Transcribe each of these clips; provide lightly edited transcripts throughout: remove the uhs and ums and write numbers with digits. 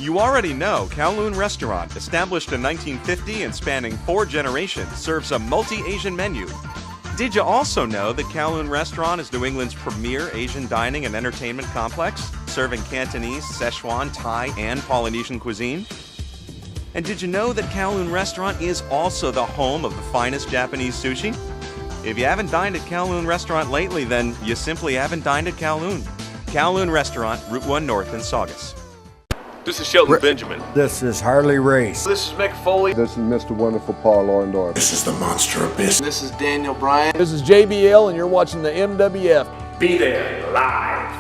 You already know Kowloon Restaurant, established in 1950 and spanning 4 generations, serves a multi-Asian menu. Did you also know that Kowloon Restaurant is New England's premier Asian dining and entertainment complex, serving Cantonese, Szechuan, Thai, and Polynesian cuisine? And did you know that Kowloon Restaurant is also the home of the finest Japanese sushi? If you haven't dined at Kowloon Restaurant lately, then you simply haven't dined at Kowloon. Kowloon Restaurant, Route 1 North in Saugus. This is Shelton Benjamin. This is Harley Race. This is Mick Foley. This is Mr. Wonderful Paul Orndorff. This is the Monster Abyss. This is Daniel Bryan. This is JBL, and you're watching the MWF. Be there live.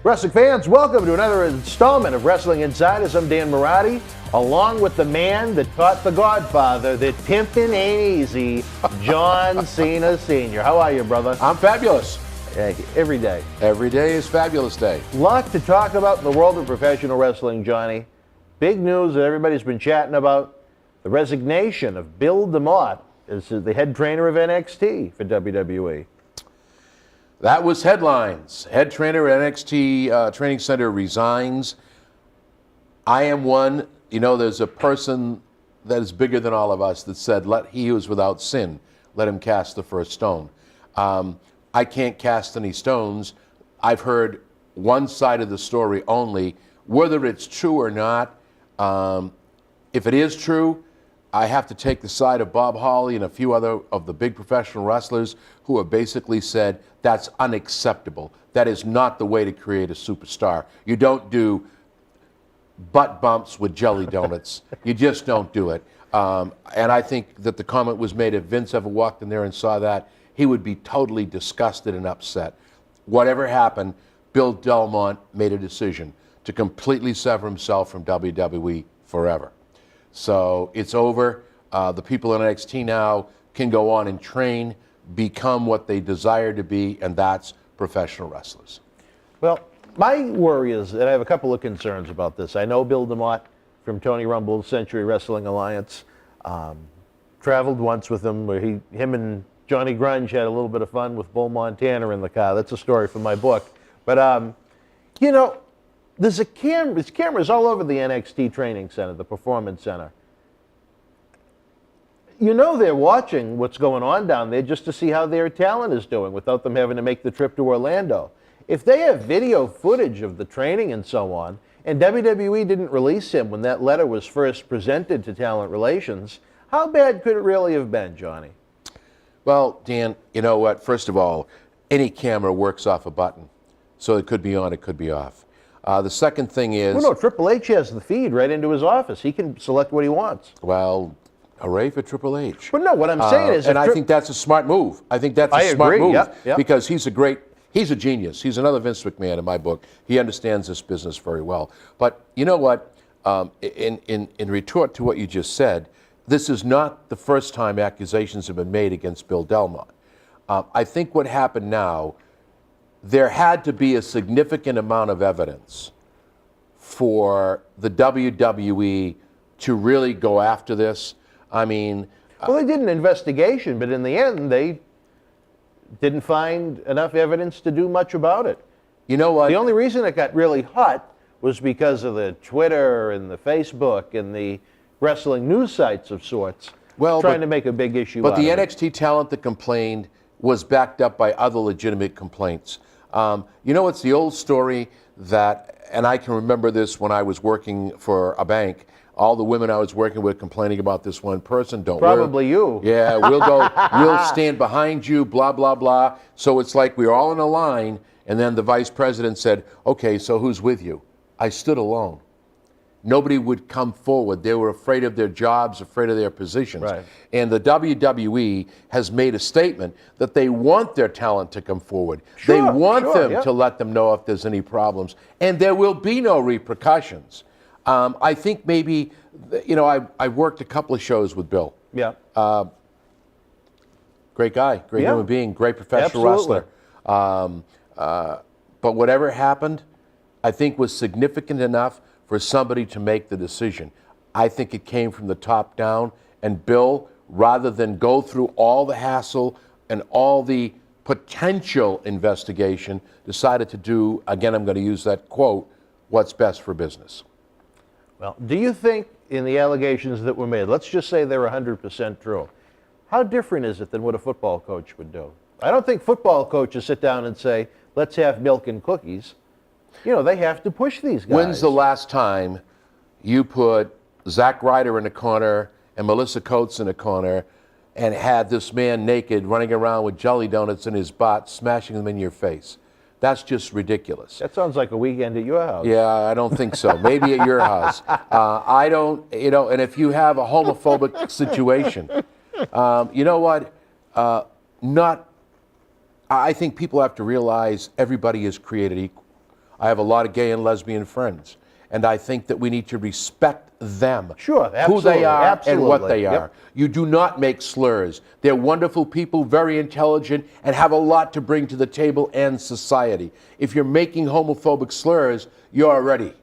Wrestling fans, welcome to another installment of Wrestling Insiders. I'm Dan Marotti, along with the man that taught the Godfather that pimping ain't easy, John Cena Sr. How are you, brother? I'm fabulous. Every day. Every day is fabulous day. Lot to talk about in the world of professional wrestling, Johnny. Big news that everybody's been chatting about, the resignation of Bill DeMott as the head trainer of NXT for WWE. That was headlines. Head trainer at NXT Training Center resigns. I am one. You know, there's a person that is bigger than all of us that said, let he who is without sin, let him cast the first stone. I can't cast any stones. I've heard one side of the story only. Whether it's true or not, if it is true, I have to take the side of Bob Holly and a few other of the big professional wrestlers who have basically said that's unacceptable. That is not the way to create a superstar. You don't do butt bumps with jelly donuts. You just don't do it. And I think that the comment was made, if Vince ever walked in there and saw that, he would be totally disgusted and upset. Whatever happened, Bill DeMott made a decision to completely sever himself from WWE forever. So it's over. The people in NXT now can go on and train, become what they desire to be, and that's professional wrestlers. Well, my worry is that I have a couple of concerns about this. I know Bill DeMott from Tony Rumble's Century Wrestling Alliance. Traveled once with him where him and Johnny Grunge had a little bit of fun with Bull Montana in the car. That's a story from my book. But, you know, there's cameras all over the NXT Training Center, the Performance Center. You know they're watching what's going on down there just to see how their talent is doing without them having to make the trip to Orlando. If they have video footage of the training and so on, and WWE didn't release him when that letter was first presented to Talent Relations, how bad could it really have been, Johnny? Well, Dan, you know what? First of all, any camera works off a button. So it could be on, it could be off. The second thing is... Well, no, Triple H has the feed right into his office. He can select what he wants. Well, hooray for Triple H. But no, what I'm saying is... And I think that's a smart move. I think that's a smart move. Yep. Because he's a genius. He's another Vince McMahon in my book. He understands this business very well. But you know what? In retort to what you just said, this is not the first time accusations have been made against Bill DeMott. I think what happened now, there had to be a significant amount of evidence for the WWE to really go after this. I mean... Well, they did an investigation, but in the end, they didn't find enough evidence to do much about it. You know what? The only reason it got really hot was because of the Twitter and the Facebook and the wrestling news sites of sorts trying to make a big issue out of it. But the NXT talent that complained was backed up by other legitimate complaints. You know, it's the old story that, and I can remember this when I was working for a bank, all the women I was working with complaining about this one person. Probably you. Yeah, we'll stand behind you, blah, blah, blah. So it's like we're all in a line, and then the vice president said, okay, so who's with you? I stood alone. Nobody would come forward. They were afraid of their jobs, afraid of their positions. Right. And the WWE has made a statement that they want their talent to come forward. They want them to let them know if there's any problems. And there will be no repercussions. I think maybe, I worked a couple of shows with Bill. Yeah. Great guy, great human being, great professional wrestler. But whatever happened, I think was significant enough for somebody to make the decision. I think it came from the top down, and Bill, rather than go through all the hassle and all the potential investigation, decided to do, again, I'm going to use that quote, what's best for business. Well, do you think in the allegations that were made, let's just say they're 100% true, how different is it than what a football coach would do? I don't think football coaches sit down and say, let's have milk and cookies. They have to push these guys. When's the last time you put Zack Ryder in a corner and Melissa Coates in a corner and had this man naked running around with jelly donuts in his butt, smashing them in your face? That's just ridiculous. That sounds like a weekend at your house. Yeah, I don't think so. Maybe at your house. I don't, and if you have a homophobic situation, you know what? I think people have to realize everybody is created equal. I have a lot of gay and lesbian friends, and I think that we need to respect them. Sure, who they are absolutely. and what they are. You do not make slurs. They're wonderful people, very intelligent, and have a lot to bring to the table and society. If you're making homophobic slurs, you're already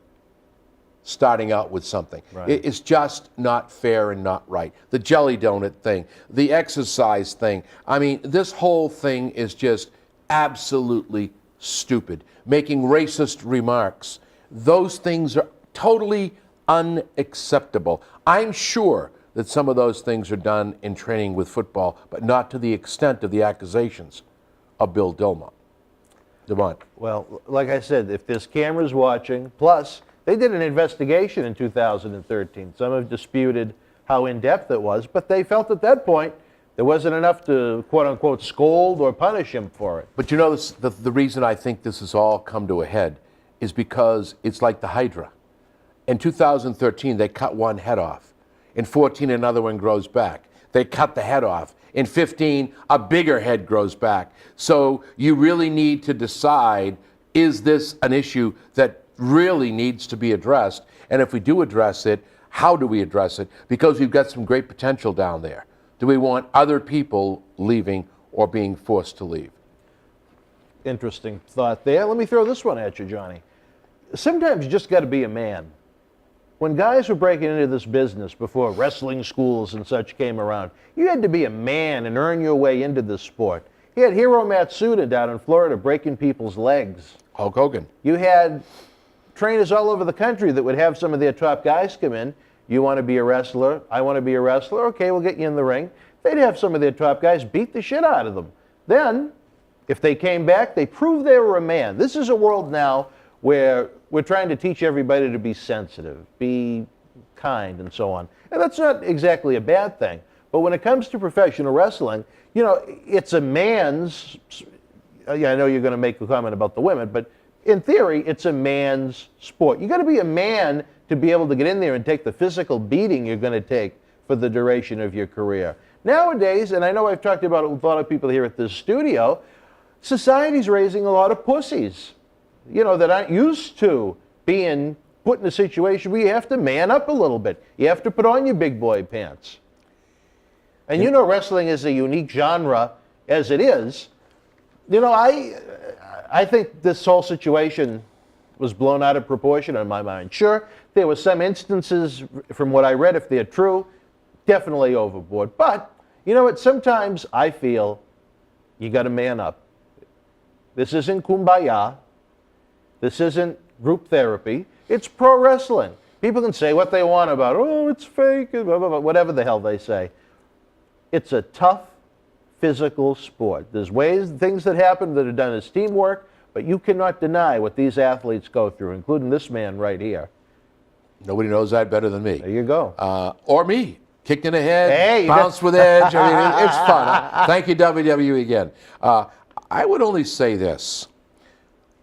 starting out with something. Right. It's just not fair and not right. The jelly donut thing, the exercise thing. I mean, this whole thing is just absolutely stupid. Making racist remarks. Those things are totally unacceptable. I'm sure that some of those things are done in training with football, but not to the extent of the accusations of Bill DeMott. Well, like I said, if there's cameras watching, plus they did an investigation in 2013. Some have disputed how in-depth it was, but they felt at that point there wasn't enough to, quote-unquote, scold or punish him for it. But the reason I think this has all come to a head is because it's like the Hydra. In 2013, they cut one head off. In 14, another one grows back. They cut the head off. In 15, a bigger head grows back. So you really need to decide, is this an issue that really needs to be addressed? And if we do address it, how do we address it? Because we've got some great potential down there. Do we want other people leaving or being forced to leave? Interesting thought there. Let me throw this one at you, Johnny. Sometimes you just got to be a man. When guys were breaking into this business before wrestling schools and such came around, you had to be a man and earn your way into this sport. You had Hiro Matsuda down in Florida breaking people's legs. Hulk Hogan. You had trainers all over the country that would have some of their top guys come in. You want to be a wrestler? I want to be a wrestler? Okay, we'll get you in the ring. They'd have some of their top guys beat the shit out of them. Then, if they came back, they proved they were a man. This is a world now where we're trying to teach everybody to be sensitive, be kind, and so on. And that's not exactly a bad thing. But when it comes to professional wrestling, it's a man's, I know you're going to make a comment about the women, but in theory, it's a man's sport. You got to be a man to be able to get in there and take the physical beating you're going to take for the duration of your career. Nowadays, and I know I've talked about it with a lot of people here at this studio, society's raising a lot of pussies, that aren't used to being put in a situation where you have to man up a little bit. You have to put on your big boy pants. And wrestling is a unique genre as it is. I think this whole situation was blown out of proportion in my mind. Sure, there were some instances, from what I read, if they're true, definitely overboard. But, sometimes I feel you got to man up. This isn't kumbaya. This isn't group therapy. It's pro wrestling. People can say what they want about, it's fake, blah, blah, blah, whatever the hell they say. It's a tough, physical sport. There's things that happen that are done as teamwork, but you cannot deny what these athletes go through, including this man right here. Nobody knows that better than me. There you go. Or me. Kicked in the head, bounced with edge. I mean, it's fun. Thank you, WWE, again. I would only say this.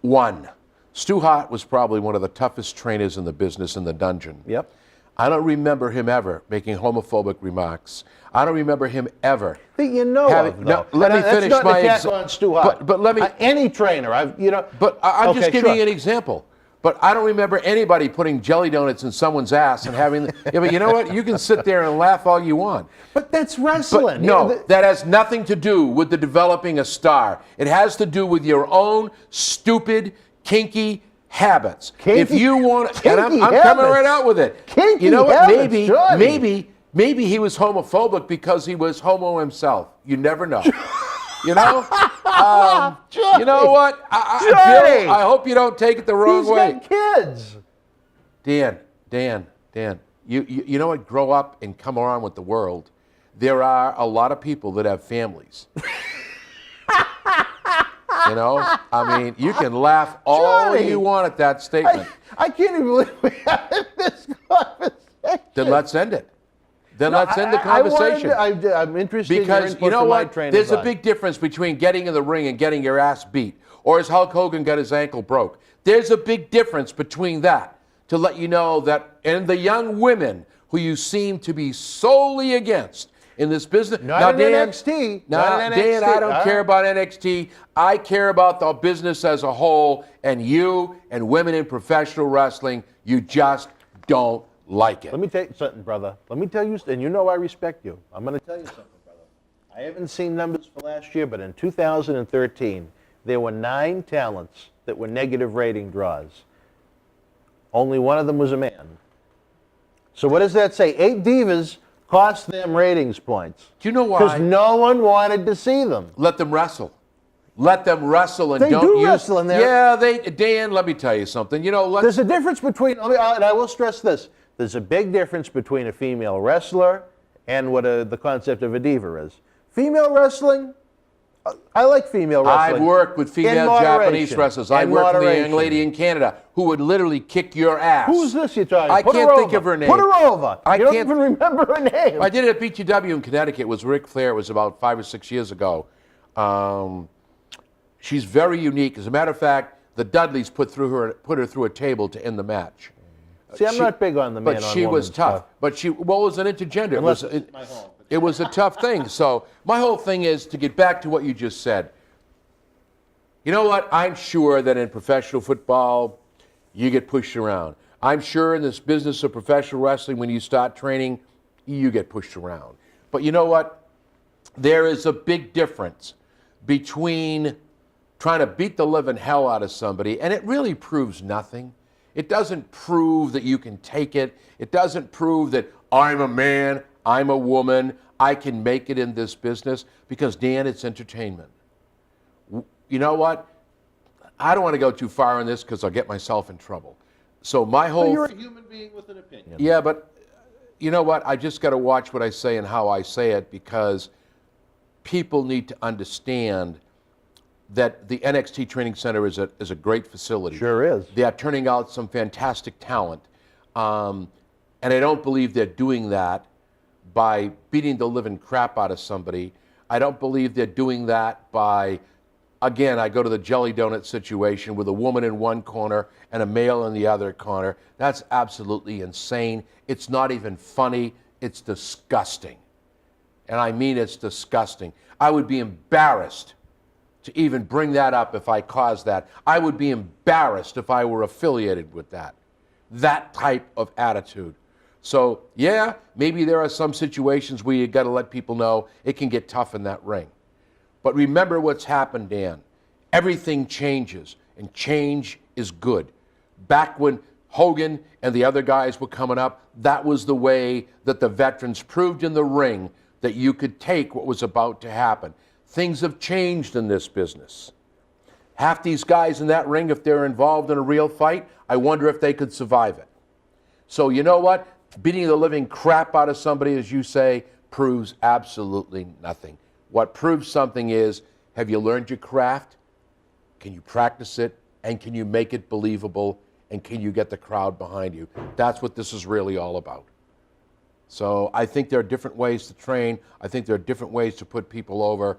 One, Stu Hart was probably one of the toughest trainers in the business in the dungeon. Yep. I don't remember him ever making homophobic remarks. I don't remember him ever. That you know of, though. No, let me finish that's not my an attack on Stu Hart. But let me. Any trainer, But I'm Okay, just giving sure. you an example. But I don't remember anybody putting jelly donuts in someone's ass and having. Yeah, but you know what? You can sit there and laugh all you want. But that's wrestling. But no, that has nothing to do with the developing a star. It has to do with your own stupid, kinky habits. If you want, and I'm coming right out with it. Kinky you know what? habits, Johnny. Maybe he was homophobic because he was homo himself. You never know. You know? You know what? Bill, I hope you don't take it the wrong way. He's got kids. Dan, you know what? Grow up and come around with the world. There are a lot of people that have families. You know? I mean, you can laugh all Johnny, you want at that statement. I can't even believe we have this conversation. Then let's end it. Let's end the conversation. I'm interested in your Because input you know for my what? train of There's a thought. big difference between getting in the ring and getting your ass beat, or as Hulk Hogan got his ankle broke. There's a big difference between that, to let you know that, and the young women who you seem to be solely against in this business. Not in NXT. Now, Not in Dan, NXT. I don't care about NXT. I care about the business as a whole, and you and women in professional wrestling, you just don't like it. Let me tell you something, brother. Let me tell you, and you know I respect you. I'm going to tell you something, brother. I haven't seen numbers for last year, but in 2013, there were 9 talents that were negative rating draws. Only one of them was a man. So what does that say? 8 divas cost them ratings points. Do you know why? Because no one wanted to see them. Let them wrestle. Let them wrestle and They don't do use. wrestle in there. Yeah, Dan. Let me tell you something. You know, There's a difference between, and I will stress this, there's a big difference between a female wrestler and what the concept of a diva is. Female wrestling, I like female wrestling. I've worked with female In Japanese moderation. wrestlers. I In worked with a young moderation. lady in Canada who would literally kick your ass. Who's this you're talking? I Put can't her think over. of her name. Put her over. I You don't can't- even remember her name. I did it at BTW in Connecticut. It was Ric Flair. It was about 5 or 6 years ago. She's very unique. As a matter of fact, the Dudleys put her through a table to end the match. See, I'm not big on the man But on she was woman tough. stuff. But she, well, it was an intergender. Unless it was, it's my home. it was a tough thing. So my whole thing is to get back to what you just said. You know what? I'm sure that in professional football, you get pushed around. I'm sure in this business of professional wrestling, when you start training, you get pushed around. But you know what? There is a big difference between trying to beat the living hell out of somebody, and it really proves nothing. It doesn't prove that you can take it. It doesn't prove that I'm a man, I'm a woman, I can make it in this business, because, Dan, it's entertainment. You know what? I don't want to go too far on this because I'll get myself in trouble. So my whole... You're a human being with an opinion. Yeah, but you know what? I just got to watch what I say and how I say it, because people need to understand that the NXT Training Center is a great facility. Sure is. They are turning out some fantastic talent. And I don't believe they're doing that by beating the living crap out of somebody. I don't believe they're doing that by, again, I go to the jelly donut situation with a woman in one corner and a male in the other corner. That's absolutely insane. It's not even funny. It's disgusting. And I mean it's disgusting. I would be embarrassed to even bring that up if I caused that. I would be embarrassed if I were affiliated with that type of attitude. So, yeah, maybe there are some situations where you got to let people know it can get tough in that ring. But remember what's happened, Dan. Everything changes, and change is good. Back when Hogan and the other guys were coming up, that was the way that the veterans proved in the ring that you could take what was about to happen. Things have changed in this business. Half these guys in that ring, if they're involved in a real fight, I wonder if they could survive it. So you know what? Beating the living crap out of somebody, as you say, proves absolutely nothing. What proves something is, have you learned your craft? Can you practice it? And can you make it believable? And can you get the crowd behind you? That's what this is really all about. So I think there are different ways to train. I think there are different ways to put people over.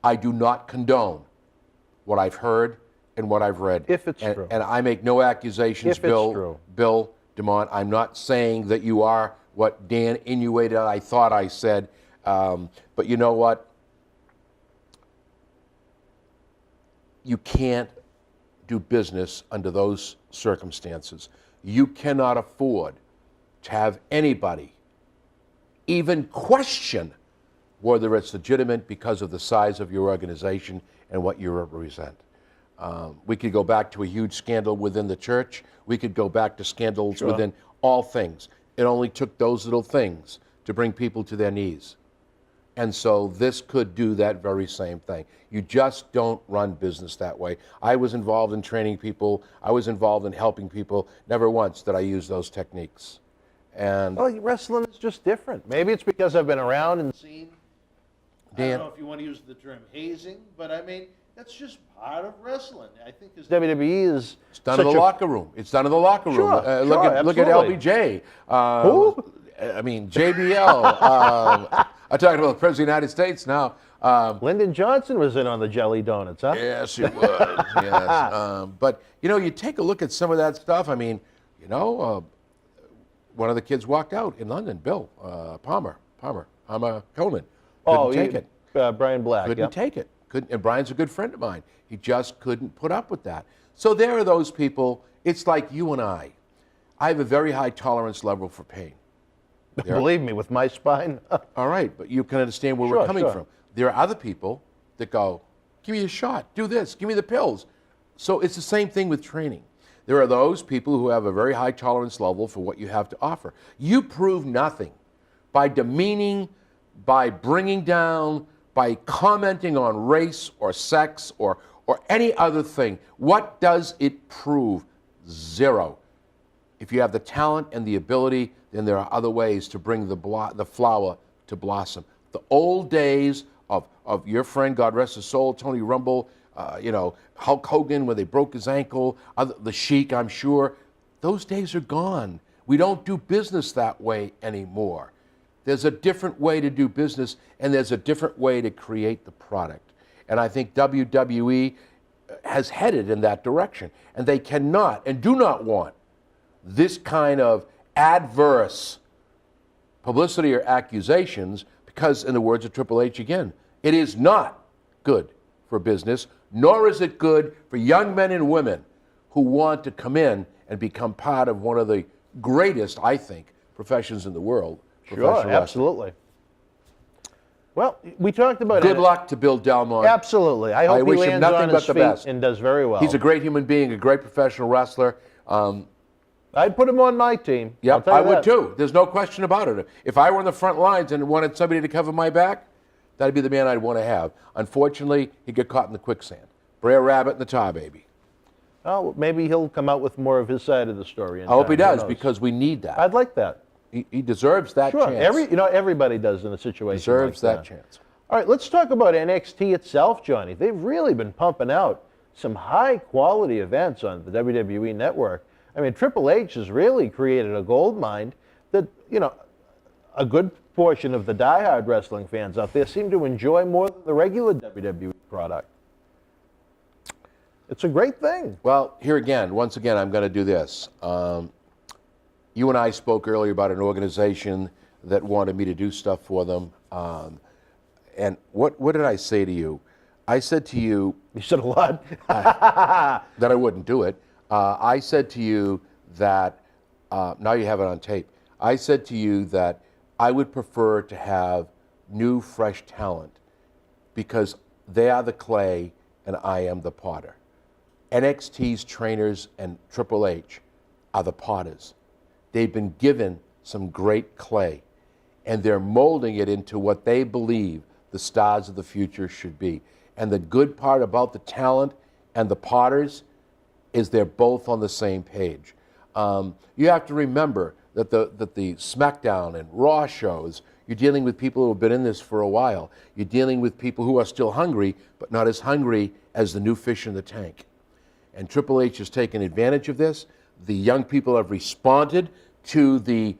I do not condone what I've heard and what I've read. If it's true. And I make no accusations, If it's true. Bill DeMott. I'm not saying that you are what Dan insinuated I thought I said. But you know what? You can't do business under those circumstances. You cannot afford to have anybody even question whether it's legitimate because of the size of your organization and what you represent. We could go back to a huge scandal within the church. We could go back to scandals within all things. It only took those little things to bring people to their knees. And so this could do that very same thing. You just don't run business that way. I was involved in training people. I was involved in helping people. Never once did I use those techniques. And Well, wrestling is just different. Maybe it's because I've been around and seen. I Dan, don't know if you want to use the term hazing, but I mean, that's just part of wrestling. I think as WWE is it's done in the locker room. It's done in the locker room. Sure, look at absolutely. LBJ. Who? I mean, JBL. I'm talking about the President of the United States now. Lyndon Johnson was in on the jelly donuts, huh? Yes, it was. Yes. But, you know, you take a look at some of that stuff. I mean, you know, one of the kids walked out in London, Bill Palmer Coleman. Couldn't take it. Brian Black. Couldn't take it. And Brian's a good friend of mine. He just couldn't put up with that. So there are those people. It's like you and I. I have a very high tolerance level for pain. Believe me, with my spine. All right, but you can understand where we're coming from. There are other people that go, give me a shot, do this, give me the pills. So it's the same thing with training. There are those people who have a very high tolerance level for what you have to offer. You prove nothing by demeaning, by bringing down, by commenting on race or sex or any other thing. What does it prove? Zero. If you have the talent and the ability, then there are other ways to bring the flower to blossom. The old days of your friend, God rest his soul, Tony Rumble, Hulk Hogan, where they broke his ankle, the Sheik, I'm sure, those days are gone. We don't do business that way anymore. There's a different way to do business, and there's a different way to create the product. And I think WWE has headed in that direction. And they cannot and do not want this kind of adverse publicity or accusations because, in the words of Triple H again, it is not good for business, nor is it good for young men and women who want to come in and become part of one of the greatest, I think, professions in the world. Sure, absolutely. Well, we talked about Good luck to Bill Delmont. Absolutely. I hope he wish him lands nothing on but his the feet best. and does very well. He's a great human being, a great professional wrestler. I'd put him on my team. Yep, I would too. There's no question about it. If I were in the front lines and wanted somebody to cover my back, that'd be the man I'd want to have. Unfortunately, he'd get caught in the quicksand. Brer Rabbit and the Tar Baby. Oh, maybe he'll come out with more of his side of the story. I hope he does, because we need that. I'd like that. He deserves that Sure. chance. Everybody does in a situation Deserves like that chance. All right, let's talk about NXT itself, Johnny. They've really been pumping out some high-quality events on the WWE Network. I mean, Triple H has really created a gold mine that, a good portion of the diehard wrestling fans out there seem to enjoy more than the regular WWE product. It's a great thing. Well, here again, once again, I'm going to do this. You and I spoke earlier about an organization that wanted me to do stuff for them. And what did I say to you? I said to you... You said a lot. that I wouldn't do it. I said to you that, now you have it on tape, I said to you that I would prefer to have new, fresh talent because they are the clay and I am the potter. NXT's trainers and Triple H are the potters. They've been given some great clay, and they're molding it into what they believe the stars of the future should be. And the good part about the talent and the potters is they're both on the same page. You have to remember that the SmackDown and Raw shows, you're dealing with people who have been in this for a while. You're dealing with people who are still hungry, but not as hungry as the new fish in the tank. And Triple H has taken advantage of this. The young people have responded to the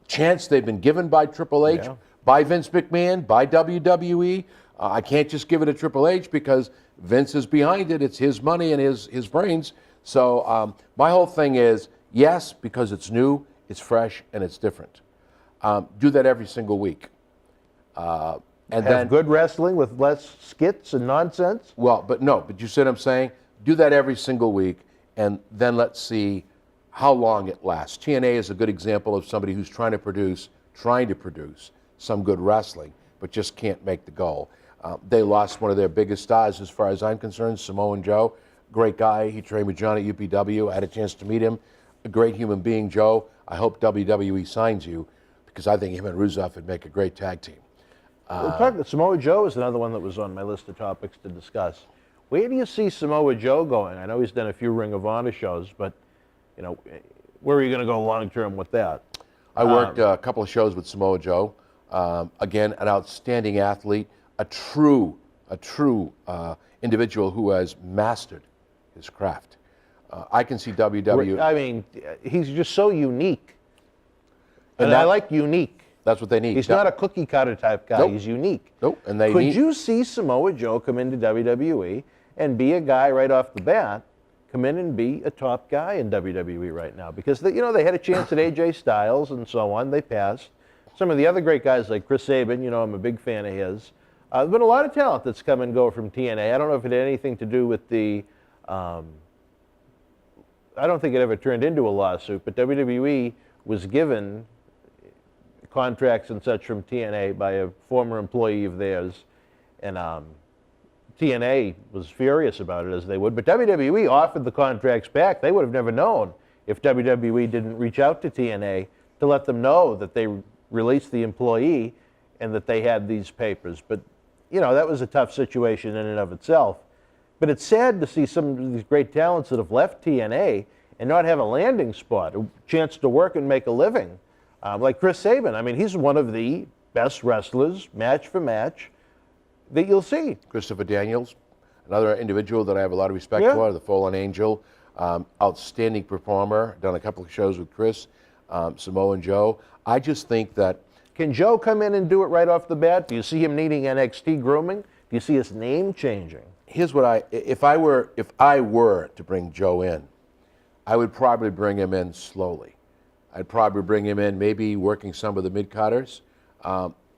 chance they've been given by Triple H, by Vince McMahon, by WWE. I can't just give it to Triple H because Vince is behind it. It's his money and his brains. So my whole thing is, yes, because it's new, it's fresh, and it's different. Do that every single week. And Have then good wrestling with less skits and nonsense. Well, but you see what I'm saying? Do that every single week, and then let's see how long it lasts. TNA is a good example of somebody who's trying to produce some good wrestling, but just can't make the goal. They lost one of their biggest stars, as far as I'm concerned, Samoa Joe. Great guy. He trained with John at UPW. I had a chance to meet him. A great human being, Joe. I hope WWE signs you, because I think him and Rusev would make a great tag team. Samoa Joe is another one that was on my list of topics to discuss. Where do you see Samoa Joe going? I know he's done a few Ring of Honor shows, but where are you going to go long term with that? I worked a couple of shows with Samoa Joe. Again, an outstanding athlete, a true individual who has mastered his craft. I can see WWE. I mean, he's just so unique, and I like unique. That's what they need. He's not a cookie cutter type guy. Nope. He's unique. Nope. And Could you see Samoa Joe come into WWE and be a guy right off the bat, come in and be a top guy in WWE right now? Because they had a chance at AJ Styles and so on. They passed. Some of the other great guys like Chris Sabin, I'm a big fan of his. There's been a lot of talent that's come and go from TNA. I don't know if it had anything to do with the. I don't think it ever turned into a lawsuit, but WWE was given contracts and such from TNA by a former employee of theirs, and TNA was furious about it, as they would, but WWE offered the contracts back. They would have never known if WWE didn't reach out to TNA to let them know that they released the employee and that they had these papers. But that was a tough situation in and of itself. But it's sad to see some of these great talents that have left TNA and not have a landing spot, a chance to work and make a living. Like Chris Sabin. I mean, he's one of the best wrestlers, match for match, that you'll see. Christopher Daniels, another individual that I have a lot of respect for, the Fallen Angel, outstanding performer. Done a couple of shows with Chris, Samoa Joe. I just think that. Can Joe come in and do it right off the bat? Do you see him needing NXT grooming? Do you see his name changing? Here's what if I were to bring Joe in, I would probably bring him in slowly. I'd probably bring him in, maybe working some of the mid-carders,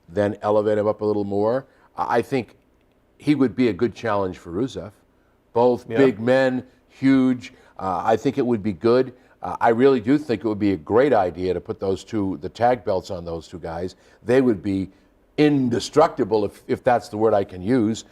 then elevate him up a little more. I think he would be a good challenge for Rusev. Both big men, huge. I think it would be good. I really do think it would be a great idea to put the tag belts on those two guys. They would be indestructible, if that's the word I can use.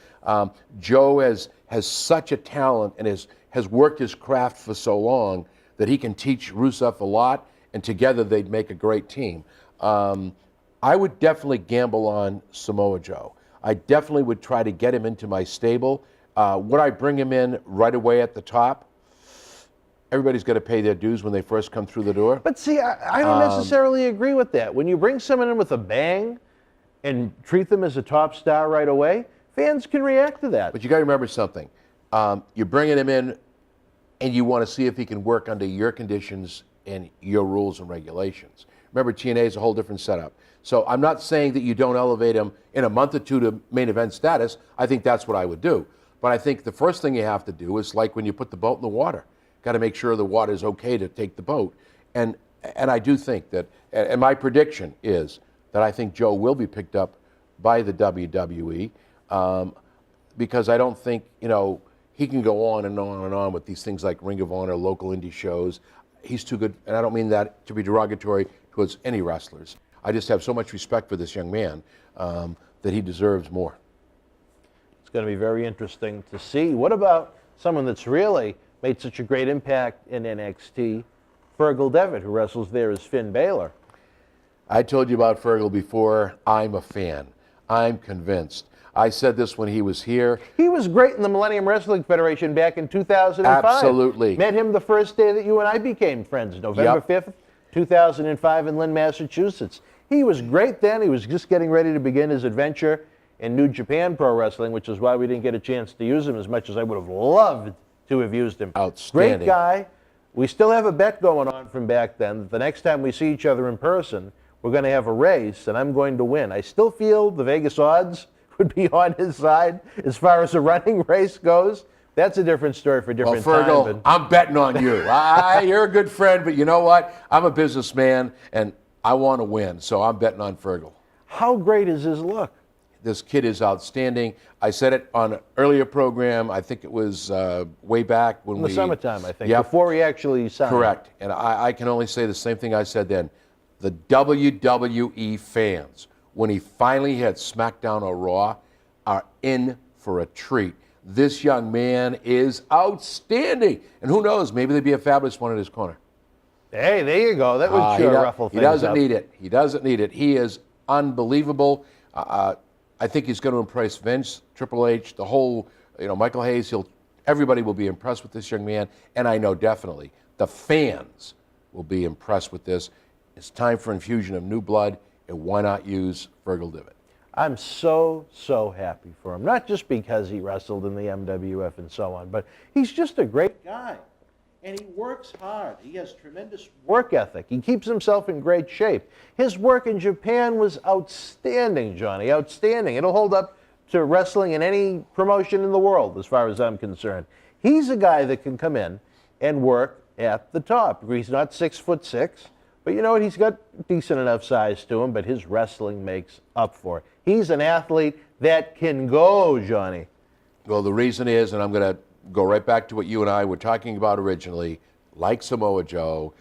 Joe has such a talent and has worked his craft for so long that he can teach Rusev a lot, and together they'd make a great team. I would definitely gamble on Samoa Joe. I definitely would try to get him into my stable. Would I bring him in right away at the top? Everybody's got to pay their dues when they first come through the door. But see, I don't necessarily agree with that. When you bring someone in with a bang and treat them as a top star right away, fans can react to that. But you got to remember something. You're bringing him in, and you want to see if he can work under your conditions and your rules and regulations. Remember, TNA is a whole different setup. So I'm not saying that you don't elevate him in a month or two to main event status. I think that's what I would do. But I think the first thing you have to do is like when you put the boat in the water. Got to make sure the water is okay to take the boat. And I do think that, and my prediction is that I think Joe will be picked up by the WWE because I don't think, he can go on and on and on with these things like Ring of Honor, local indie shows. He's too good, and I don't mean that to be derogatory towards any wrestlers. I just have so much respect for this young man that he deserves more. It's going to be very interesting to see. What about someone that's really made such a great impact in NXT, Fergal Devitt, who wrestles there as Finn Balor? I told you about Fergal before. I'm a fan. I'm convinced. I said this when he was here. He was great in the Millennium Wrestling Federation back in 2005. Absolutely. Met him the first day that you and I became friends, November 5th, 2005 in Lynn, Massachusetts. He was great then. He was just getting ready to begin his adventure in New Japan Pro Wrestling, which is why we didn't get a chance to use him as much as I would have loved to have used him. Outstanding. Great guy. We still have a bet going on from back then. The next time we see each other in person, we're going to have a race, and I'm going to win. I still feel the Vegas odds would be on his side as far as a running race goes. That's a different story for a different Well, Fergal, time. I'm betting on you. You're a good friend, but you know what? I'm a businessman, and I want to win, so I'm betting on Fergal. How great is his look? This kid is outstanding. I said it on an earlier program. I think it was way back when In the summertime, I think, Yep. before he actually signed. Correct. And I can only say the same thing I said then. The WWE fans, when he finally had SmackDown or Raw, are in for a treat. This young man is outstanding. And who knows, maybe there'd be a fabulous one in his corner. Hey, there you go. That would sure ruffle things He doesn't up. need it. He doesn't need it. He is unbelievable. I think he's going to impress Vince, Triple H, the whole, Michael Hayes. Everybody will be impressed with this young man. And I know definitely the fans will be impressed with this. It's time for infusion of new blood, and why not use Fergal Divot? I'm so happy for him. Not just because he wrestled in the MWF and so on, but he's just a great guy. And he works hard. He has tremendous work ethic. He keeps himself in great shape. His work in Japan was outstanding, Johnny, outstanding. It'll hold up to wrestling in any promotion in the world, as far as I'm concerned. He's a guy that can come in and work at the top. He's not 6'6", but you know what? He's got decent enough size to him, but his wrestling makes up for it. He's an athlete that can go, Johnny. Well, the reason is, and I'm going to go right back to what you and I were talking about originally, like Samoa Joe,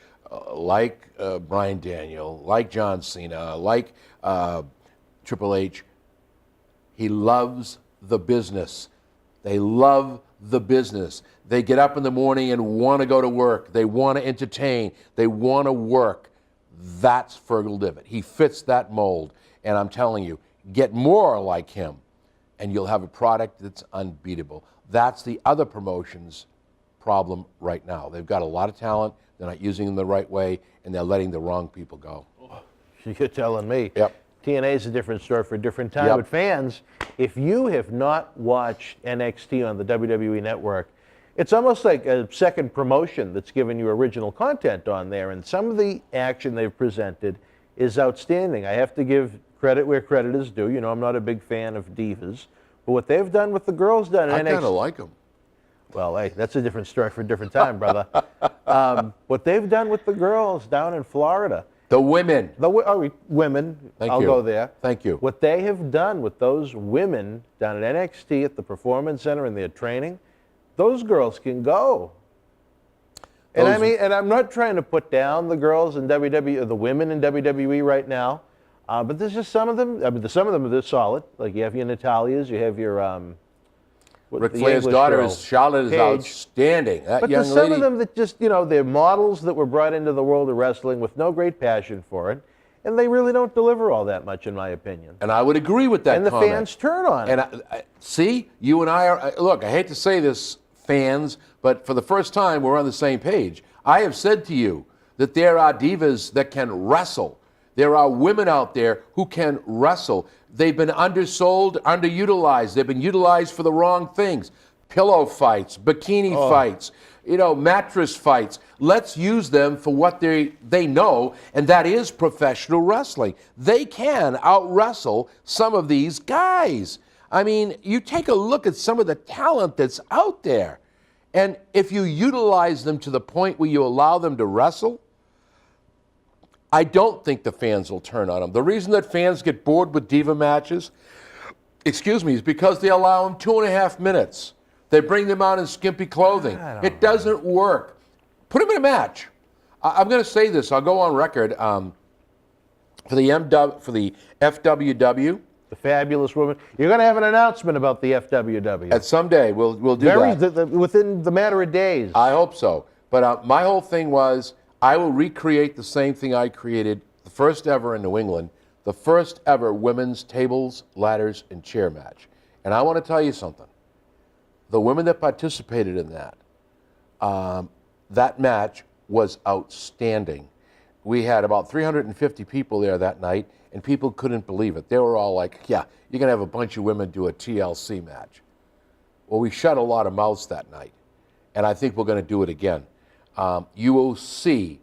like Bryan Daniel, like John Cena, like Triple H, he loves the business. They love the business. They get up in the morning and want to go to work. They want to entertain. They want to work. That's Fergal Divot. He fits that mold. And I'm telling you, get more like him, and you'll have a product that's unbeatable. That's the other promotion's problem right now. They've got a lot of talent. They're not using them the right way, and they're letting the wrong people go. You're telling me. Yep. TNA is a different story for a different time. Yep. But fans, if you have not watched NXT on the WWE Network, it's almost like a second promotion that's given you original content on there. And some of the action they've presented is outstanding. I have to give credit where credit is due. You know, I'm not a big fan of divas. But what they've done with the girls down in NXT... I kind of like them. Well, hey, that's a different story for a different time, brother. What they've done with the girls down in Florida... The women. Women, Thank I'll you. go there. Thank you. What they have done with those women down at NXT at the Performance Center in their training, those girls can go. And and I'm not trying to put down the girls in WWE or the women in WWE right now, but there's just some of them. I mean, some of them are solid. Like you have your Natalias, you have your Ric Flair's daughter is Charlotte is Paige. Outstanding. That But young there's some lady. of them that just, they're models that were brought into the world of wrestling with no great passion for it, and they really don't deliver all that much, in my opinion. And I would agree with that And the comment. fans turn on it. And see, you and I are, look, I hate to say this, fans, but for the first time, we're on the same page. I have said to you that there are divas that can wrestle. There are women out there who can wrestle. They've been undersold, underutilized. They've been utilized for the wrong things. Pillow fights, bikini fights, mattress fights. Let's use them for what they know, and that is professional wrestling. They can out-wrestle some of these guys. I mean, you take a look at some of the talent that's out there, and if you utilize them to the point where you allow them to wrestle, I don't think the fans will turn on them. The reason that fans get bored with diva matches, is because they allow them 2.5 minutes. They bring them out in skimpy clothing. It doesn't work. Put them in a match. I'm going to say this. I'll go on record for the FWW. The fabulous woman. You're going to have an announcement about the FWW. At someday we'll do that. Within the matter of days. I hope so. But my whole thing was, I will recreate the same thing I created, the first ever in New England, the first ever women's tables, ladders, and chair match. And I want to tell you something. The women that participated in that match was outstanding. We had about 350 people there that night, and people couldn't believe it. They were all like, yeah, you're going to have a bunch of women do a TLC match. Well, we shut a lot of mouths that night, and I think we're going to do it again. You will see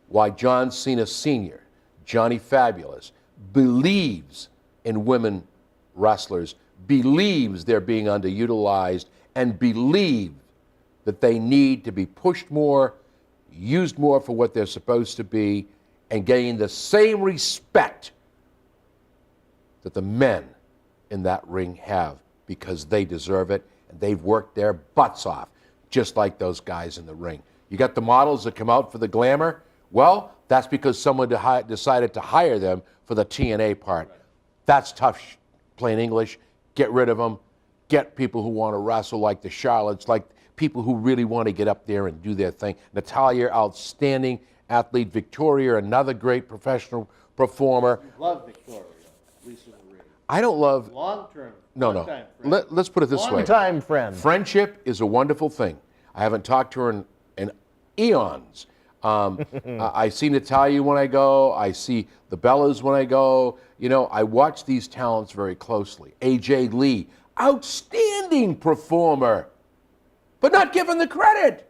why John Cena Sr., Johnny Fabulous, believes in women wrestlers, believes they're being underutilized and believe that they need to be pushed more, used more for what they're supposed to be, and gain the same respect that the men in that ring have, because they deserve it and they've worked their butts off, just like those guys in the ring. You got the models that come out for the glamour. Well, that's because someone decided to hire them for the TNA part. That's tough, plain English. Get rid of them. Get people who want to wrestle, like the Charlottes, like people who really want to get up there and do their thing. Natalia, outstanding athlete. Victoria, another great professional performer. Love Victoria. Lisa Marie. I don't love... Long-term. No. Let's put it this way. Long-time friend. Friendship is a wonderful thing. I haven't talked to her in eons. I see Natalia when I go. I see the Bellas when I go. You know, I watch these talents very closely. AJ Lee, outstanding performer, but not given the credit.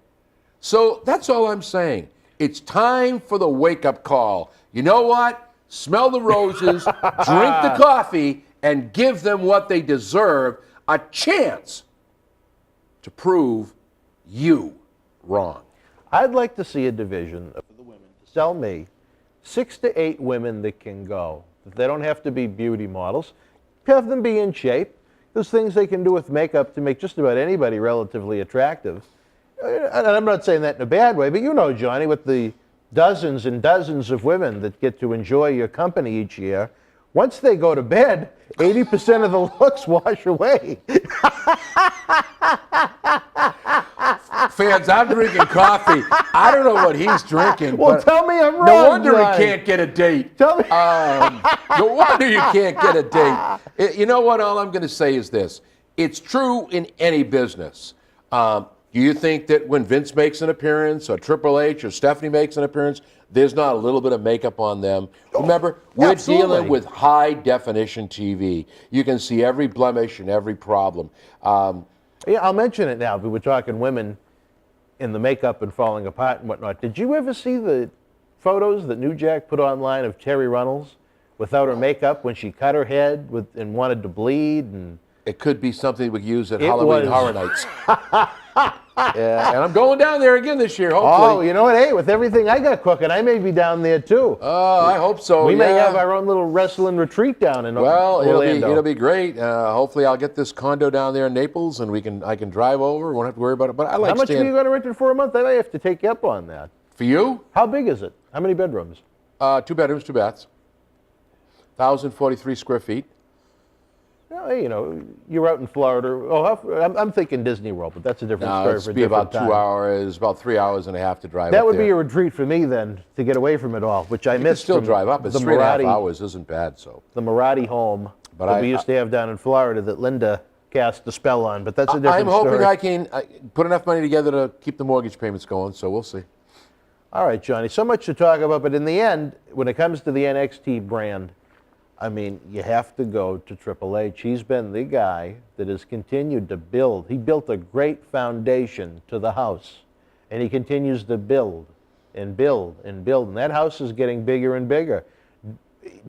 So that's all I'm saying. It's time for the wake-up call. You know what? Smell the roses, drink the coffee, and give them what they deserve, a chance to prove you wrong. I'd like to see a division for the women to sell me 6 to 8 women that can go. They don't have to be beauty models. Have them be in shape. There's things they can do with makeup to make just about anybody relatively attractive. And I'm not saying that in a bad way, but you know, Johnny, with the dozens and dozens of women that get to enjoy your company each year, once they go to bed, 80% of the looks wash away. Fans, I'm drinking coffee. I don't know what he's drinking. Well, but tell me I'm wrong, no wonder Johnny. he can't get a date. Tell me. No wonder you can't get a date. You know what? All I'm going to say is this. It's true in any business. Do you think that when Vince makes an appearance, or Triple H, or Stephanie makes an appearance, there's not a little bit of makeup on them? Remember, we're dealing with high-definition TV. You can see every blemish and every problem. Yeah, I'll mention it now, but we're talking women in the makeup and falling apart and whatnot. Did you ever see the photos that New Jack put online of Terri Runnels without her makeup when she cut her head and wanted to bleed? And it could be something we use at Halloween Horror Nights. Yeah, and I'm going down there again this year, hopefully. Oh, you know what? Hey, with everything I got cooking, I may be down there too. Oh, I hope so. We may have our own little wrestling retreat down in Orlando. It'll be great. Hopefully, I'll get this condo down there in Naples, and I can drive over. Won't have to worry about it. But I like. How much are you going to rent it for a month? I may have to take you up on that. For you? How big is it? How many bedrooms? 2 bedrooms, 2 baths. 1,043 square feet. Well, you know, you're out in Florida. Oh, I'm thinking Disney World, but that's a different story for a different about time. 2 hours, about 3 hours and a half to drive. That would be a retreat for me then, to get away from it all, which I missed. Still drive up. It's 3.5 hours. Isn't bad. So the Marathi home that we used to have down in Florida that Linda cast a spell on, but that's a different story. I'm hoping I can put enough money together to keep the mortgage payments going. So we'll see. All right, Johnny. So much to talk about, but in the end, when it comes to the NXT brand, I mean, you have to go to Triple H. He's been the guy that has continued to build. He built a great foundation to the house, and he continues to build and build and build, and that house is getting bigger and bigger.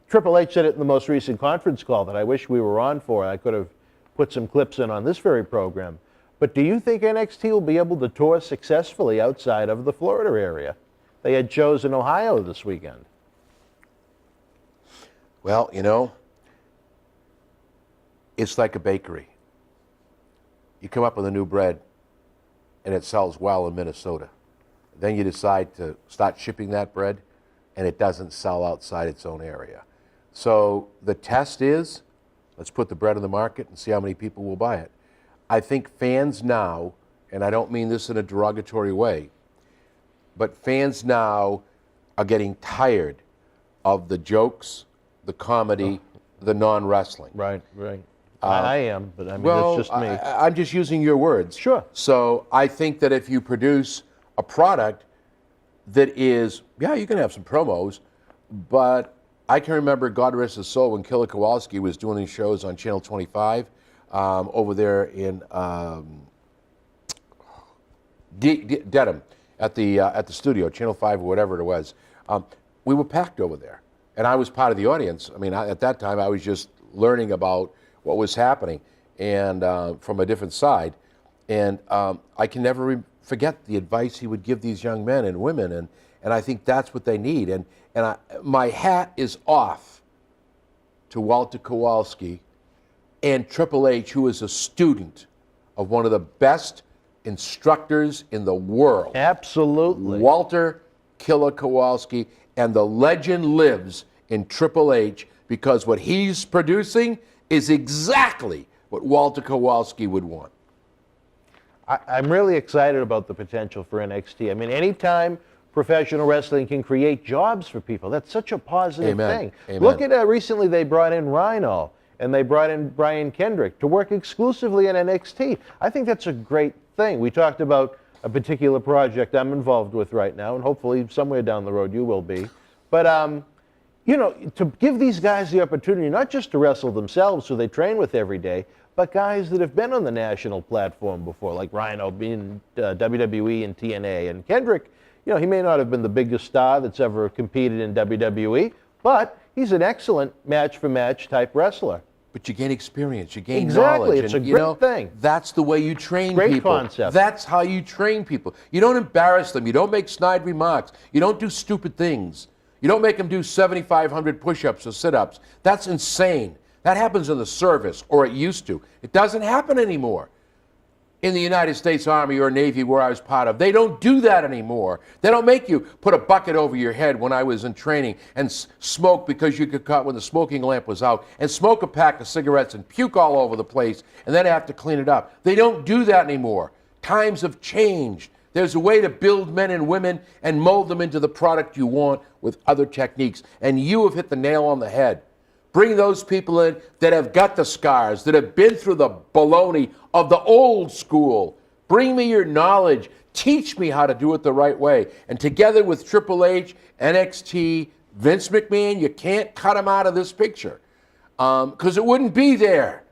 Triple H said it in the most recent conference call that I wish we were on for. I could have put some clips in on this very program. But do you think NXT will be able to tour successfully outside of the Florida area? They had shows in Ohio this weekend. Well, you know, it's like a bakery. You come up with a new bread, and it sells well in Minnesota. Then you decide to start shipping that bread, and it doesn't sell outside its own area. So the test is, let's put the bread on the market and see how many people will buy it. I think fans now, and I don't mean this in a derogatory way, but fans now are getting tired of the jokes, the comedy, the non-wrestling. Right. I am, but I mean, well, that's just me. I'm just using your words. Sure. So I think that if you produce a product that is, you can have some promos, but I can remember, God rest his soul, when Killer Kowalski was doing these shows on Channel 25 over there in Dedham at the studio, Channel 5 or whatever it was. We were packed over there. And I was part of the audience. I mean, at that time, I was just learning about what was happening, and from a different side. And I can never forget the advice he would give these young men and women, and I think that's what they need. And my hat is off to Walter Kowalski and Triple H, who is a student of one of the best instructors in the world. Absolutely. Walter Killer Kowalski, and the legend lives in Triple H because what he's producing is exactly what Walter Kowalski would want. I'm really excited about the potential for NXT. I mean, anytime professional wrestling can create jobs for people, that's such a positive thing. Amen. Look at recently they brought in Rhino and they brought in Brian Kendrick to work exclusively in NXT. I think that's a great thing. We talked about a particular project I'm involved with right now, and hopefully somewhere down the road you will be. But, you know, to give these guys the opportunity not just to wrestle themselves, who they train with every day, but guys that have been on the national platform before, like Rhino being WWE and TNA, and Kendrick, you know, he may not have been the biggest star that's ever competed in WWE, but he's an excellent match-for-match type wrestler. But you gain experience, you gain Exactly. knowledge. It's and, a you great know, thing. That's the way you train Great people. concept. That's how you train people. You don't embarrass them. You don't make snide remarks. You don't do stupid things. You don't make them do 7,500 push-ups or sit-ups. That's insane. That happens in the service, or it used to. It doesn't happen anymore. In the United States Army or Navy, where I was part of, they don't do that anymore. They don't make you put a bucket over your head when I was in training and smoke because you could cut when the smoking lamp was out, and smoke a pack of cigarettes and puke all over the place and then have to clean it up. They don't do that anymore. Times have changed. There's a way to build men and women and mold them into the product you want with other techniques, and you have hit the nail on the head. Bring those people in that have got the scars, that have been through the baloney of the old school. Bring me your knowledge. Teach me how to do it the right way. And together with Triple H, NXT, Vince McMahon, you can't cut him out of this picture because it wouldn't be there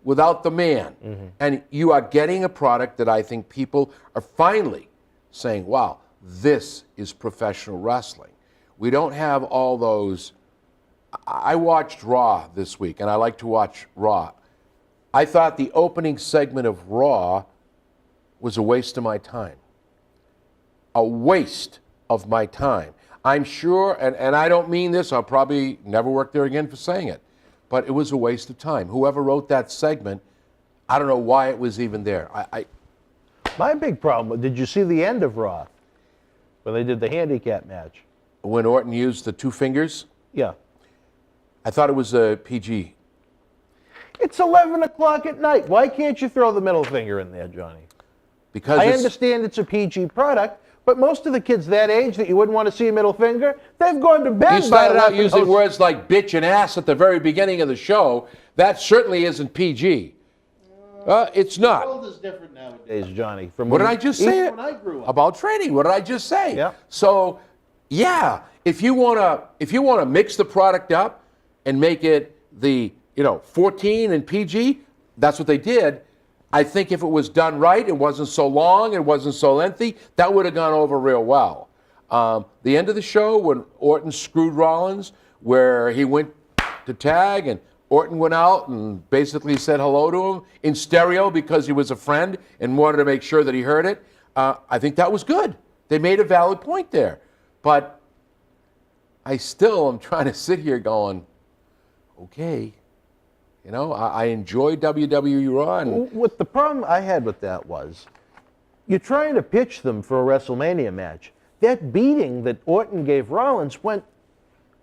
without the man. Mm-hmm. And you are getting a product that I think people are finally saying, wow, this is professional wrestling. We don't have all those. I watched Raw this week, and I like to watch Raw. I thought the opening segment of Raw was a waste of my time. A waste of my time. I'm sure, and I don't mean this, I'll probably never work there again for saying it, but it was a waste of time. Whoever wrote that segment, I don't know why it was even there. My big problem, did you see the end of Raw? When they did the handicap match? When Orton used the two fingers? Yeah. I thought it was a PG. It's 11 o'clock at night. Why can't you throw the middle finger in there, Johnny? Because I understand it's a PG product, but most of the kids that age that you wouldn't want to see a middle finger, they've gone to bed. You started out using words like bitch and ass at the very beginning of the show. That certainly isn't PG. It's not. The world is different nowadays, Johnny. From what did I just say? When I grew up. About training. What did I just say? Yeah. So, yeah, if you wanna mix the product up and make it the 14 and PG, that's what they did. I think if it was done right, it wasn't so long, it wasn't so lengthy, that would have gone over real well. The end of the show when Orton screwed Rollins, where he went to tag and Orton went out and basically said hello to him in stereo because he was a friend and wanted to make sure that he heard it. I think that was good. They made a valid point there. But I still am trying to sit here going, okay, I enjoy WWE Raw. And what the problem I had with that was, you're trying to pitch them for a WrestleMania match. That beating that Orton gave Rollins went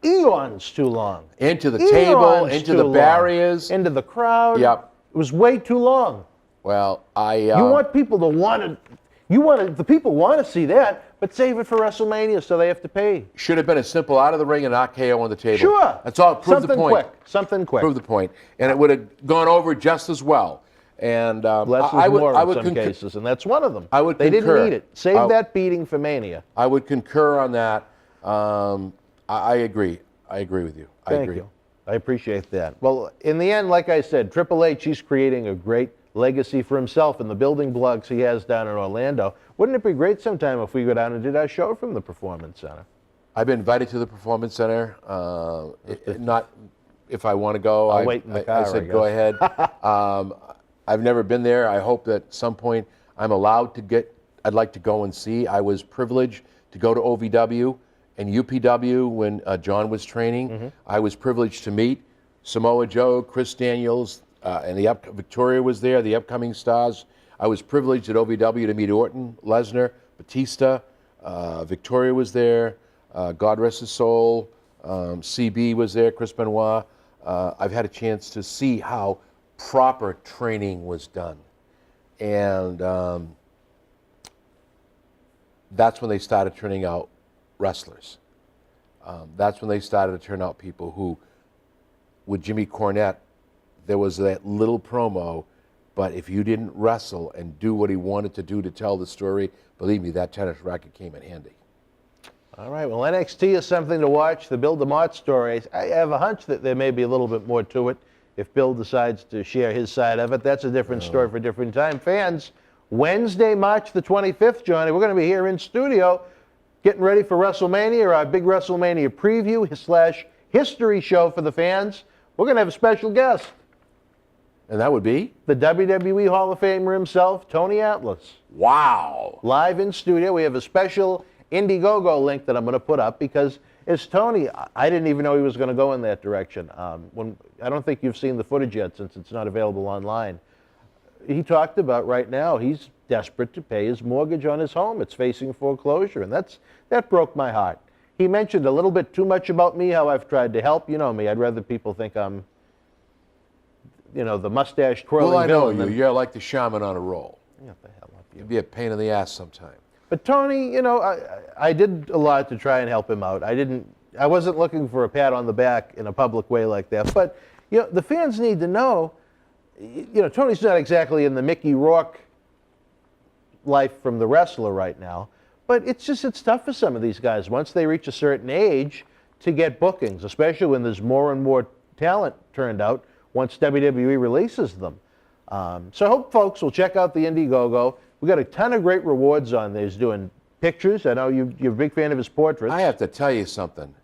eons too long. Into the table, into the barriers. Into the crowd. Yep. It was way too long. Well, you want people to the people want to see that, but save it for WrestleMania so they have to pay. Should have been a simple out of the ring and RKO on the table. Sure. That's all. Prove the point. Something quick. Prove the point. And it would have gone over just as well. And less was more in some cases, and that's one of them. They didn't need it. Save that beating for Mania. I would concur on that. I agree. I agree with you. Thank you. I appreciate that. Well, in the end, like I said, Triple H, he's creating a great legacy for himself and the building blocks he has down in Orlando. Wouldn't it be great sometime if we go down and did our show from the Performance Center? I've been invited to the Performance Center. Not if I want to go. I'll wait in the car, I said, I go guess. ahead. I've never been there. I hope that at some point I'm allowed to get, I'd like to go and see. I was privileged to go to OVW and UPW when John was training. I was privileged to meet Samoa Joe, Chris Daniels, and Victoria was there, the upcoming stars. I was privileged at OVW to meet Orton, Lesnar, Batista. Victoria was there. God rest his soul. CB was there, Chris Benoit. I've had a chance to see how proper training was done. And that's when they started turning out wrestlers. That's when they started to turn out people who, with Jimmy Cornette, there was that little promo, but if you didn't wrestle and do what he wanted to do to tell the story, believe me, that tennis racket came in handy. All right, well, NXT is something to watch. The Bill DeMott story, I have a hunch that there may be a little bit more to it if Bill decides to share his side of it. That's a different story for a different time. Fans, Wednesday, March the 25th, Johnny, we're going to be here in studio getting ready for WrestleMania, our big WrestleMania preview / history show for the fans. We're going to have a special guest. And that would be? The WWE Hall of Famer himself, Tony Atlas. Wow. Live in studio. We have a special Indiegogo link that I'm going to put up because it's Tony. I didn't even know he was going to go in that direction. I don't think you've seen the footage yet since it's not available online. He talked about right now he's desperate to pay his mortgage on his home. It's facing foreclosure, and that broke my heart. He mentioned a little bit too much about me, how I've tried to help. You know me. I'd rather people think I'm, the mustache twirling Well, I know villain you. You're like the shaman on a roll. Yeah, what the hell up you. You'd be a pain in the ass sometime. But Tony, I did a lot to try and help him out. I wasn't looking for a pat on the back in a public way like that. But the fans need to know, Tony's not exactly in the Mickey Rourke life from the wrestler right now. But it's tough for some of these guys once they reach a certain age to get bookings, especially when there's more and more talent turned out once WWE releases them. So I hope folks will check out the Indiegogo. We got a ton of great rewards on there. He's doing pictures. I know you're a big fan of his portraits. I have to tell you something.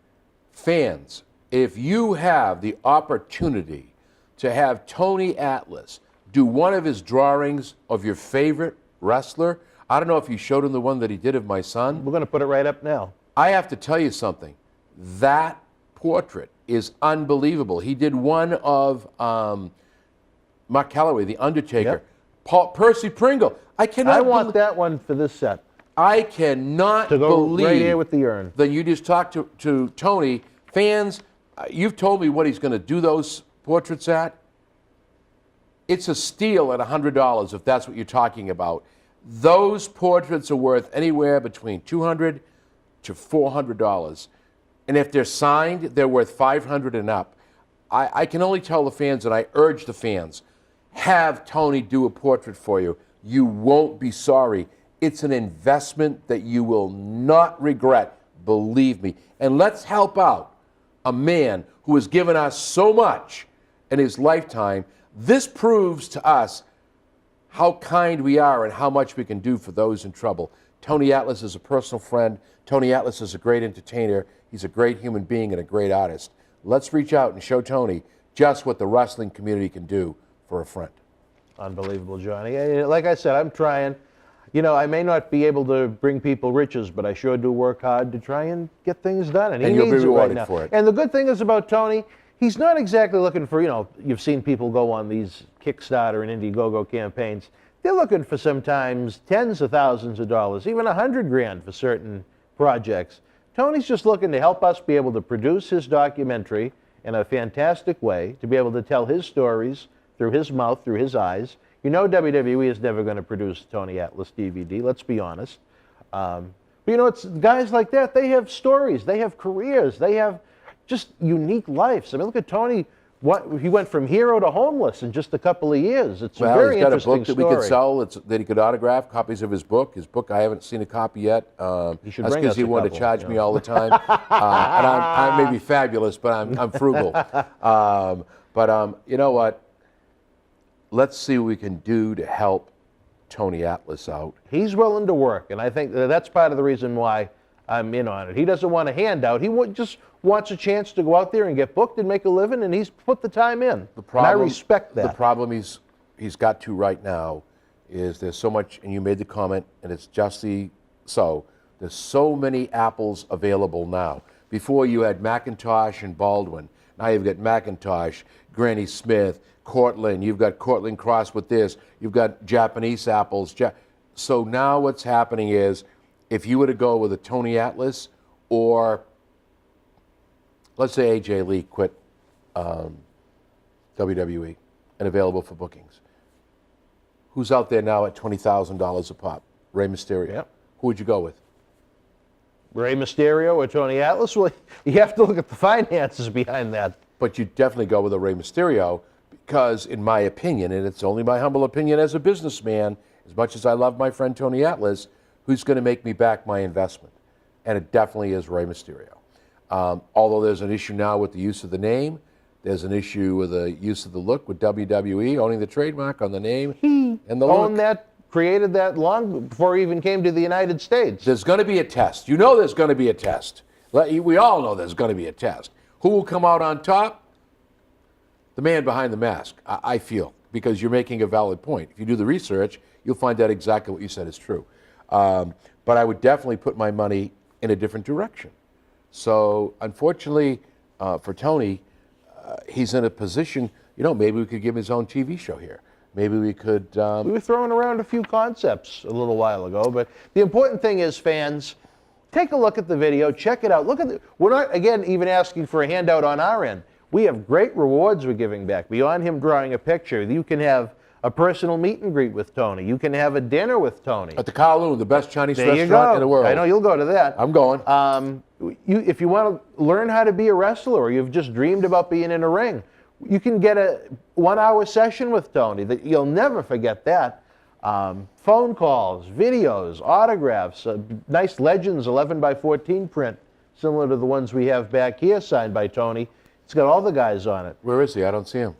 Fans, if you have the opportunity to have Tony Atlas do one of his drawings of your favorite wrestler, I don't know if you showed him the one that he did of my son. We're going to put it right up now. I have to tell you something. That portrait is unbelievable. He did one of Mark Calloway, The Undertaker, Yep. Percy Pringle. I want that one for this set. I cannot To go believe right here with the urn. that you just talked to Tony. Fans, you've told me what he's going to do those portraits at. It's a steal at $100 if that's what you're talking about. Those portraits are worth anywhere between $200 to $400. And if they're signed, they're worth $500 and up. I can only tell the fans, and I urge the fans, have Tony do a portrait for you. You won't be sorry. It's an investment that you will not regret, believe me. And let's help out a man who has given us so much in his lifetime. This proves to us how kind we are and how much we can do for those in trouble. Tony Atlas is a personal friend. Tony Atlas is a great entertainer. He's a great human being and a great artist. Let's reach out and show Tony just what the wrestling community can do for a friend. Unbelievable, Johnny. Like I said, I'm trying. I may not be able to bring people riches, but I sure do work hard to try and get things done. And he you'll be needs it right rewarded now. for it. And the good thing is about Tony, he's not exactly looking for, you've seen people go on these Kickstarter and Indiegogo campaigns. They're looking for sometimes tens of thousands of dollars, even $100,000 for certain projects. Tony's just looking to help us be able to produce his documentary in a fantastic way, to be able to tell his stories through his mouth, through his eyes. WWE is never going to produce Tony Atlas DVD, let's be honest. But it's guys like that, they have stories, they have careers, they have just unique lives. I mean, look at Tony. He went from hero to homeless in just a couple of years. It's a very he's got a interesting book that story. we could sell that he could autograph, copies of his book. His book, I haven't seen a copy yet. You should That's bring because us he a wanted to couple, charge me all the time. And I may be fabulous, but I'm frugal. But you know what? Let's see what we can do to help Tony Atlas out. He's willing to work, and I think that's part of the reason why I'm in on it. He doesn't want a handout. He just wants a chance to go out there and get booked and make a living, and he's put the time in. And I respect that. The problem he's got to right now is there's so much, and you made the comment, and it's justly so, there's so many apples available now. Before you had McIntosh and Baldwin. Now you've got McIntosh, Granny Smith, Cortland. You've got Cortland Cross with this. You've got Japanese apples. So now what's happening is, if you were to go with a Tony Atlas, or let's say AJ Lee quit WWE and available for bookings, who's out there now at $20,000 a pop? Rey Mysterio. Yep. Who would you go with? Rey Mysterio or Tony Atlas? Well, you have to look at the finances behind that. But you definitely go with a Rey Mysterio because, in my opinion, and it's only my humble opinion as a businessman, as much as I love my friend Tony Atlas, who's going to make me back my investment? And it definitely is Rey Mysterio. Although there's an issue now with the use of the name, there's an issue with the use of the look with WWE owning the trademark on the name and the Owned look. that, created that long before he even came to the United States. There's going to be a test. You know there's going to be a test. We all know there's going to be a test. Who will come out on top? The man behind the mask, I feel, because you're making a valid point. If you do the research, you'll find out exactly what you said is true. But I would definitely put my money in a different direction. So, unfortunately, for Tony, he's in a position, maybe we could give him his own TV show here. Maybe we could... We were throwing around a few concepts a little while ago, but the important thing is, fans, take a look at the video, check it out. We're not, again, even asking for a handout on our end. We have great rewards we're giving back. Beyond him drawing a picture, you can have a personal meet and greet with Tony. You can have a dinner with Tony. At the Kowloon, the best Chinese There you restaurant go. in the world. I know you'll go to that. I'm going. If you want to learn how to be a wrestler, or you've just dreamed about being in a ring, you can get a 1-hour session with Tony. You'll never forget that. Phone calls, videos, autographs, nice Legends 11x14 print, similar to the ones we have back here, signed by Tony. It's got all the guys on it. Where is he? I don't see him.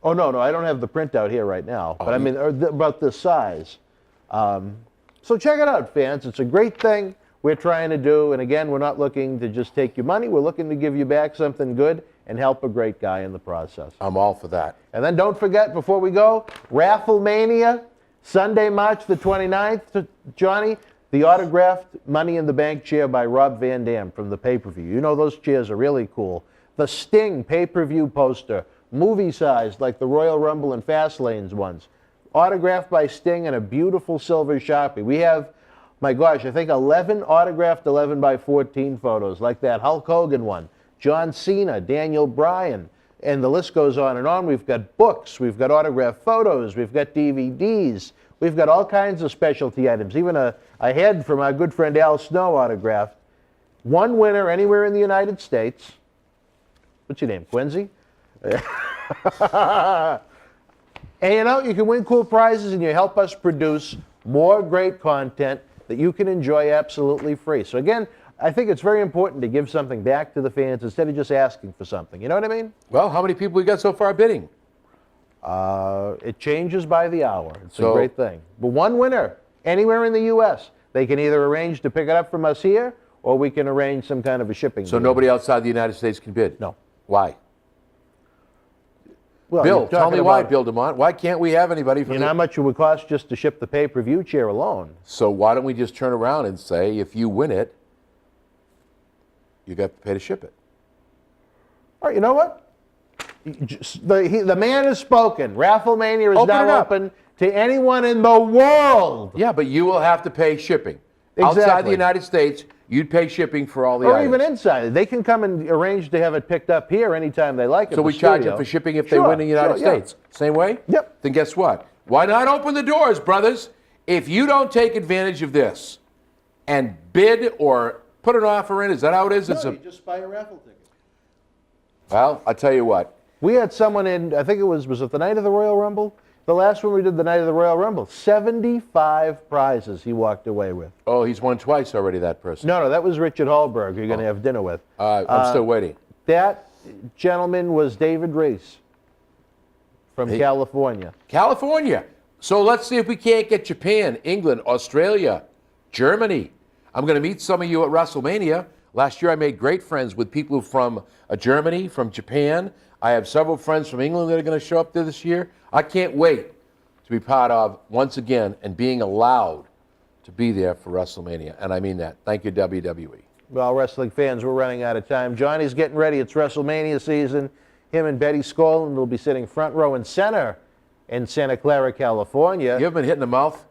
Oh, no, I don't have the printout here right now. But I mean, about this size. So check it out, fans. It's a great thing we're trying to do. And again, we're not looking to just take your money. We're looking to give you back something good and help a great guy in the process. I'm all for that. And then don't forget, before we go, Raffle Mania, Sunday, March the 29th, Johnny, the autographed Money in the Bank chair by Rob Van Dam from the pay-per-view. You know those chairs are really cool. The Sting pay-per-view poster, movie-sized like the Royal Rumble and Fastlane's ones, autographed by Sting in a beautiful silver Sharpie. We have, my gosh, I think 11 autographed 11x14 photos, like that Hulk Hogan one, John Cena, Daniel Bryan, and the list goes on and on. We've got books, we've got autographed photos, we've got DVDs, we've got all kinds of specialty items, even a head from our good friend Al Snow autographed. One winner anywhere in the United States. What's your name, Quincy? And you can win cool prizes and you help us produce more great content that you can enjoy absolutely free. So again, I think it's very important to give something back to the fans instead of just asking for something. You know what I mean? Well, how many people we got so far bidding? It changes by the hour. It's a great thing. But one winner anywhere in the U.S. They can either arrange to pick it up from us here, or we can arrange some kind of a shipping So deal. nobody outside the United States can bid? No. Why? Well, Bill, tell me why, Bill DeMott. Why can't we have anybody from You know how much it would cost just to ship the pay-per-view chair alone? So why don't we just turn around and say, if you win it, you got to pay to ship it? All right, you know what? The man has spoken. Raffle Mania is Open it now up. open to anyone in the world. Yeah, but you will have to pay shipping. Exactly. Outside the United States, you'd pay shipping for all the Or items. even inside. They can come and arrange to have it picked up here anytime they like. So we charge them for shipping if they win in the United States. Same way? Yep. Then guess what? Why not open the doors, brothers? If you don't take advantage of this and bid or put an offer in, is that how it is? you just buy a raffle ticket. Well, I'll tell you what. We had someone in, I think it was it the night of the Royal Rumble? The last one we did the night of the Royal Rumble. 75 prizes he walked away with. Oh, he's won twice already, that person. No, that was Richard Hallberg you're going to have dinner with. I'm still waiting. That gentleman was David Reese from California. California. So let's see if we can't get Japan, England, Australia, Germany. I'm going to meet some of you at WrestleMania. Last year I made great friends with people from Germany, from Japan. I have several friends from England that are going to show up there this year. I can't wait to be part of, once again, and being allowed to be there for WrestleMania. And I mean that. Thank you, WWE. Well, wrestling fans, we're running out of time. Johnny's getting ready. It's WrestleMania season. Him and Betty Scollin will be sitting front row and center in Santa Clara, California. You ever been hit in the mouth?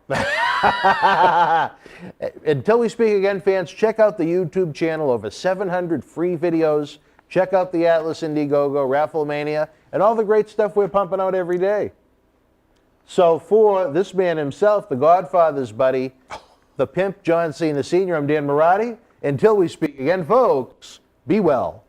Until we speak again, fans, check out the YouTube channel. Over 700 free videos. Check out the Atlas Indiegogo, Rafflemania, and all the great stuff we're pumping out every day. So for this man himself, the Godfather's buddy, the pimp, John Cena Sr., I'm Dan Marotti. Until we speak again, folks, be well.